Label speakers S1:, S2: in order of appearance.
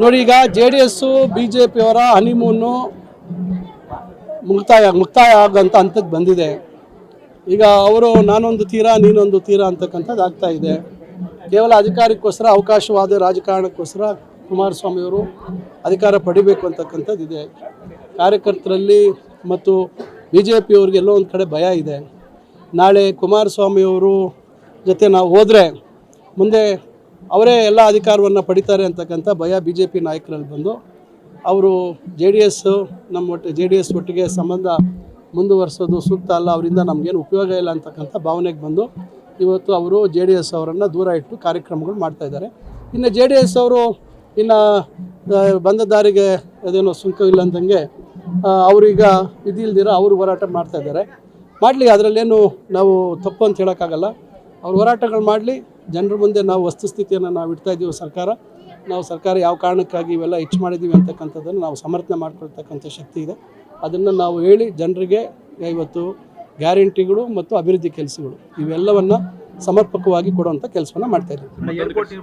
S1: ನೋಡಿ, ಈಗ JDS BJP ಅವರ ಹನಿಮೂನು ಮುಕ್ತಾಯ ಆಗಂತ ಹಂತಕ್ಕೆ ಬಂದಿದೆ. ಈಗ ಅವರು ನಾನೊಂದು ತೀರ ನೀನೊಂದು ತೀರ ಅಂತಕ್ಕಂಥದ್ದು ಆಗ್ತಾ ಇದೆ. ಕೇವಲ ಅಧಿಕಾರಕ್ಕೋಸ್ಕರ, ಅವಕಾಶವಾದ ರಾಜಕಾರಣಕ್ಕೋಸ್ಕರ ಕುಮಾರಸ್ವಾಮಿ ಅವರು ಅಧಿಕಾರ ಪಡಿಬೇಕು ಅಂತಕ್ಕಂಥದ್ದು ಇದೆ. ಕಾರ್ಯಕರ್ತರಲ್ಲಿ ಮತ್ತು BJP ಅವ್ರಿಗೆ ಎಲ್ಲೋ ಒಂದು ಕಡೆ ಭಯ ಇದೆ. ನಾಳೆ ಕುಮಾರಸ್ವಾಮಿಯವರು ಜೊತೆ ನಾವು ಹೋದರೆ ಮುಂದೆ ಅವರೇ ಎಲ್ಲ ಅಧಿಕಾರವನ್ನು ಪಡಿತಾರೆ ಅಂತಕ್ಕಂಥ ಭಯ BJP ನಾಯಕರಲ್ಲಿ ಬಂದು ಅವರು JDS ಒಟ್ಟಿಗೆ ಸಂಬಂಧ ಮುಂದುವರಿಸೋದು ಸೂಕ್ತ ಅಲ್ಲ, ಅವರಿಂದ ನಮಗೇನು ಉಪಯೋಗ ಇಲ್ಲ ಅಂತಕ್ಕಂಥ ಭಾವನೆಗೆ ಬಂದು ಇವತ್ತು ಅವರು JDS ಅವರನ್ನು ದೂರ ಇಟ್ಟು ಕಾರ್ಯಕ್ರಮಗಳು ಮಾಡ್ತಾಯಿದ್ದಾರೆ. ಇನ್ನು JDS ಅವರು ಇನ್ನು ಬಂದ ದಾರಿಗೆ ಅದೇನೋ ಸುಂಕವಿಲ್ಲ ಅಂದಂಗೆ ಅವರೀಗ ಇದಿಲ್ದಿರ ಅವರು ಹೋರಾಟ ಮಾಡ್ತಾಯಿದ್ದಾರೆ. ಮಾಡಲಿ, ಅದರಲ್ಲೇನು ನಾವು ತಪ್ಪು ಅಂತ ಹೇಳೋಕ್ಕಾಗಲ್ಲ. ಅವ್ರು ಹೋರಾಟಗಳು ಮಾಡಲಿ. ಜನರ ಮುಂದೆ ನಾವು ವಸ್ತುಸ್ಥಿತಿಯನ್ನು ನಾವು ಇಡ್ತಾ ಇದ್ದೀವಿ. ಸರ್ಕಾರ ಯಾವ ಕಾರಣಕ್ಕಾಗಿ ಇವೆಲ್ಲ ಹೆಚ್ಚು ಮಾಡಿದ್ದೀವಿ ಅಂತಕ್ಕಂಥದ್ದನ್ನು ನಾವು ಸಮರ್ಥನೆ ಮಾಡ್ಕೊಳ್ತಕ್ಕಂಥ ಶಕ್ತಿ ಇದೆ. ಅದನ್ನು ನಾವು ಹೇಳಿ ಜನರಿಗೆ ಇವತ್ತು ಗ್ಯಾರಂಟಿಗಳು ಮತ್ತು ಅಭಿವೃದ್ಧಿ ಕೆಲಸಗಳು ಇವೆಲ್ಲವನ್ನು ಸಮರ್ಪಕವಾಗಿ ಕೊಡುವಂಥ ಕೆಲಸವನ್ನು ಮಾಡ್ತಾಯಿದ್ದೀವಿ.